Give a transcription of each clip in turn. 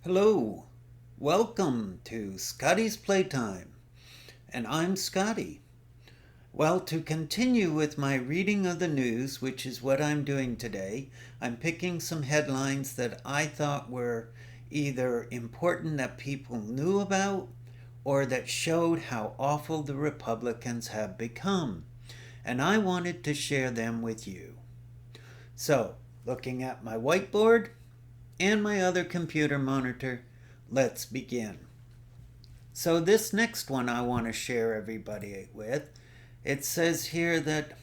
Hello, welcome to Scotty's Playtime, and I'm Scotty. Well, to continue with my reading of the news, which is what I'm doing today, I'm picking some headlines that I thought were either important that people knew about or that showed how awful the Republicans have become, and I wanted to share them with you. So, looking at my whiteboard and my other computer monitor, let's begin. So this next one I want to share everybody with. It says here that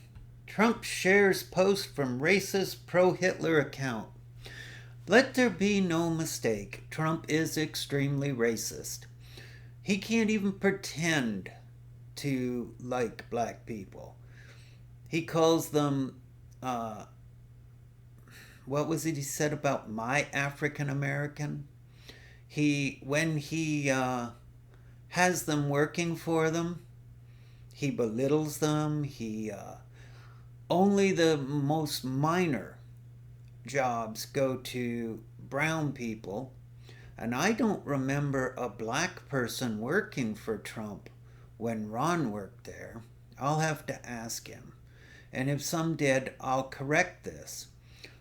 Trump shares post from racist pro-Hitler account. Let there be no mistake, Trump is extremely racist. He can't even pretend to like black people. He calls them, what was it he said about my African American? When he has them working for them, he belittles them. He only the most minor jobs go to brown people, and I don't remember a black person working for Trump when Ron worked there. I'll have to ask him, and if some did, I'll correct this.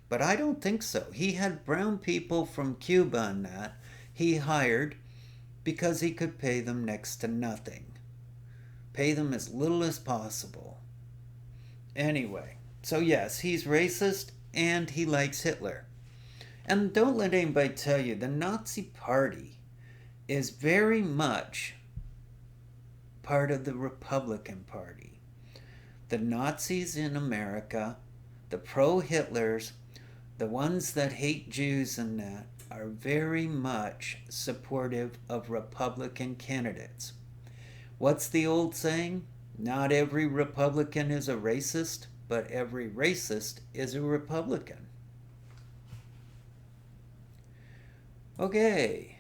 But I don't think so. He had brown people from Cuba and that he hired because he could pay them next to nothing. Pay them as little as possible. Anyway, so yes, he's racist and he likes Hitler. And don't let anybody tell you, the Nazi Party is very much part of the Republican Party. The Nazis in America, the pro-Hitlers, the ones that hate Jews and that, are very much supportive of Republican candidates. What's the old saying? Not every Republican is a racist, but every racist is a Republican. Okay.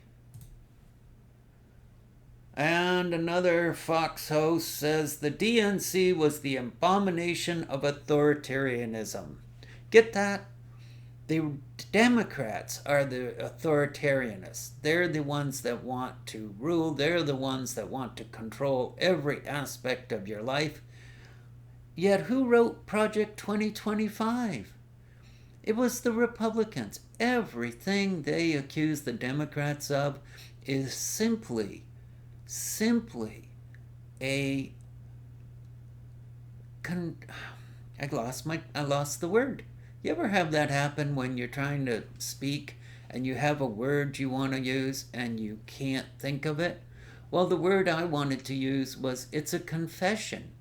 And another Fox host says the DNC was the abomination of authoritarianism. Get that? The Democrats are the authoritarianists. They're the ones that want to rule. They're the ones that want to control every aspect of your life. Yet who wrote Project 2025? It was the Republicans. Everything they accuse the Democrats of is simply a I lost the word. You ever have that happen when you're trying to speak and you have a word you want to use and you can't think of it? Well, the word I wanted to use was it's a confession.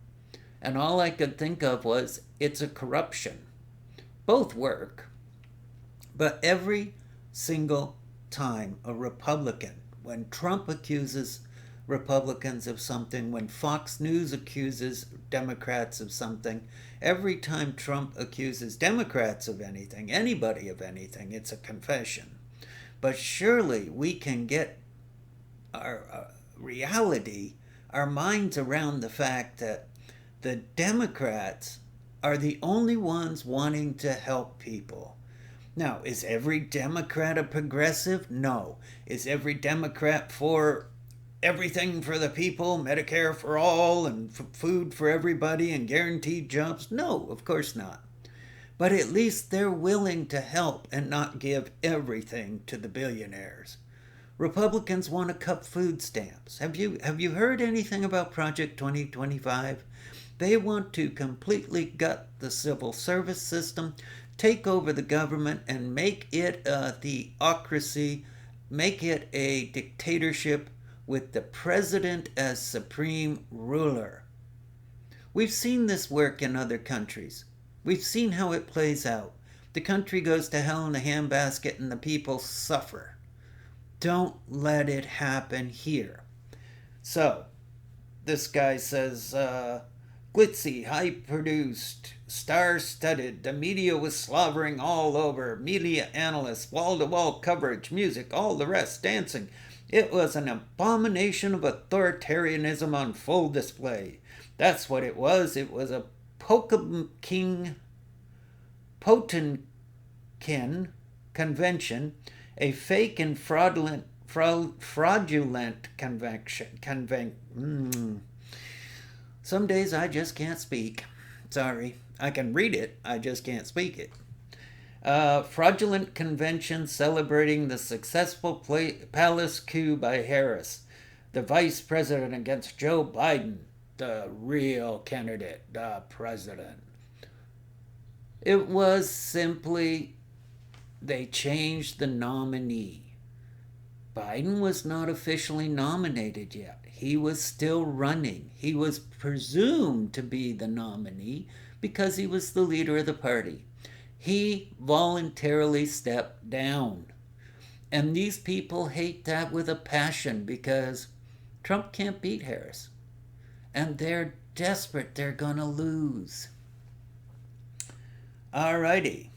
And all I could think of was it's a corruption. Both work. But every single time a Republican, when Trump accuses Republicans of something, when Fox News accuses Democrats of something, every time Trump accuses Democrats of anything, anybody of anything, it's a confession. But surely we can get our reality, our minds around the fact that the Democrats are the only ones wanting to help people. Now, is every Democrat a progressive? No. Is every Democrat for everything for the people, Medicare for all, and food for everybody, and guaranteed jobs? No, of course not. But at least they're willing to help and not give everything to the billionaires. Republicans want to cut food stamps. Have you heard anything about Project 2025? They want to completely gut the civil service system, take over the government, and make it a theocracy, make it a dictatorship with the president as supreme ruler. We've seen this work in other countries. We've seen how it plays out. The country goes to hell in a handbasket and the people suffer. Don't let it happen here. So, this guy says, glitzy, high-produced, star-studded. The media was slobbering all over. Media analysts, wall-to-wall coverage, music, all the rest, dancing. It was an abomination of authoritarianism on full display. That's what it was. It was a Potemkin convention, A fake and fraudulent Some days I just can't speak. Sorry. I can read it, I just can't speak it. Fraudulent convention celebrating the successful palace coup by Harris, the vice president against Joe Biden, the real candidate, the president. It was simply they changed the nominee. Biden was not officially nominated yet. He was still running. He was presumed to be the nominee because he was the leader of the party. He voluntarily stepped down. And these people hate that with a passion because Trump can't beat Harris. And they're desperate. They're going to lose. Alrighty.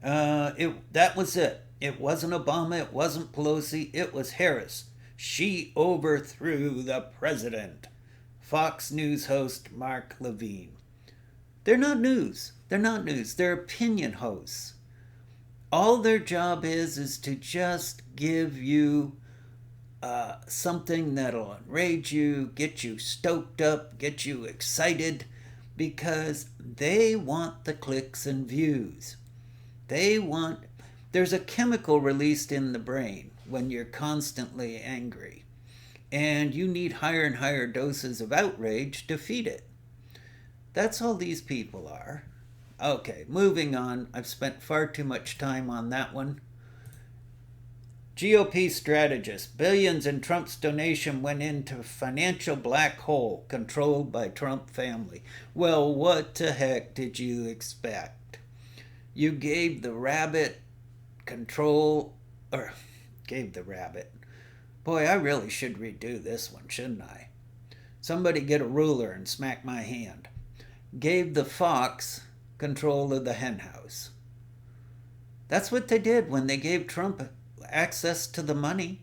That was it. It wasn't Obama. It wasn't Pelosi. It was Harris. She overthrew the president. Fox News host Mark Levine. They're not news. They're not news. They're opinion hosts. All their job is to just give you something that'll enrage you, get you stoked up, get you excited, because they want the clicks and views. There's a chemical released in the brain when you're constantly angry, and you need higher and higher doses of outrage to feed it. That's all these people are. Okay, moving on. I've spent far too much time on that one. GOP strategist. Billions in Trump's donation went into financial black hole controlled by Trump family. Well, what the heck did you expect? You gave the rabbit control, or gave the rabbit. Boy, I really should redo this one, shouldn't I? Somebody get a ruler and smack my hand. Gave the fox control of the henhouse. That's what they did when they gave Trump access to the money,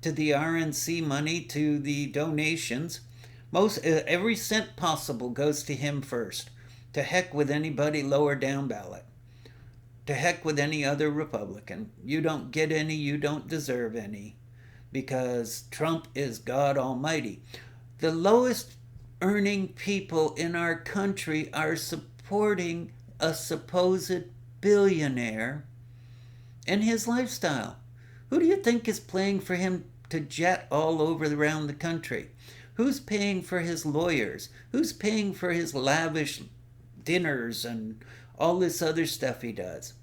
to the RNC money, to the donations. Every cent possible goes to him first. To heck with anybody lower down ballot. To heck with any other Republican. You don't get any, you don't deserve any, because Trump is God Almighty. The lowest earning people in our country are supporting a supposed billionaire and his lifestyle. Who do you think is paying for him to jet all over around the country? Who's paying for his lawyers? Who's paying for his lavish dinners and all this other stuff he does?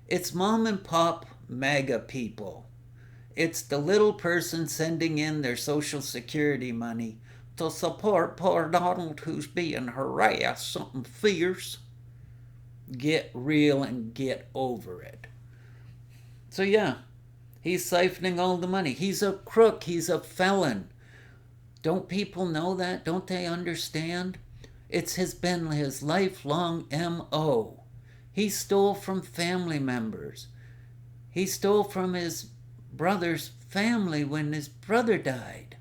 It's mom and pop MAGA people. It's the little person sending in their Social Security money to support poor Donald who's being harassed, something fierce. Get real and get over it. So yeah, he's siphoning all the money. He's a crook. He's a felon. Don't people know that? Don't they understand? It's been his lifelong M.O. He stole from family members. He stole from his brother's family when his brother died.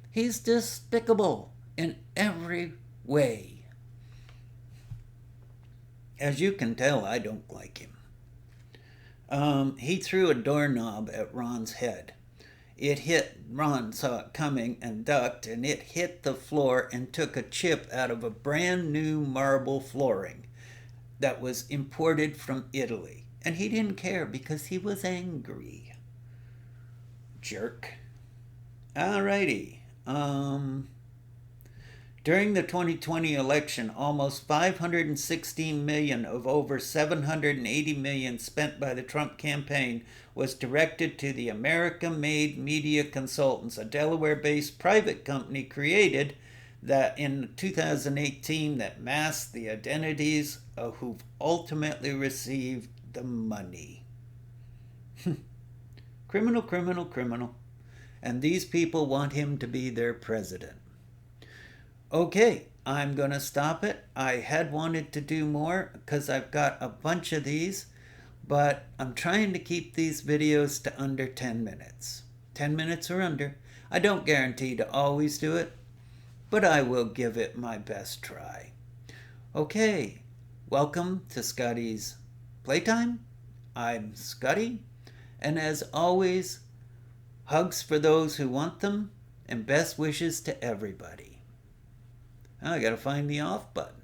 He's despicable in every way. As you can tell, I don't like him. He threw a doorknob at Ron's head. It hit, Ron saw it coming and ducked, and it hit the floor and took a chip out of a brand new marble flooring that was imported from Italy. And he didn't care because he was angry. Jerk. Alrighty. During the 2020 election, almost $516 million of over $780 million spent by the Trump campaign was directed to the America-Made Media Consultants, a Delaware-based private company created that in 2018 that masked the identities of who've ultimately received the money. Criminal, criminal, criminal. And these people want him to be their president. Okay, I'm going to stop it. I had wanted to do more because I've got a bunch of these, but I'm trying to keep these videos to under 10 minutes. 10 minutes or under. I don't guarantee to always do it, but I will give it my best try. Okay, welcome to Scotty's Playtime. I'm Scotty, and as always, hugs for those who want them, and best wishes to everybody. Now I gotta find the off button.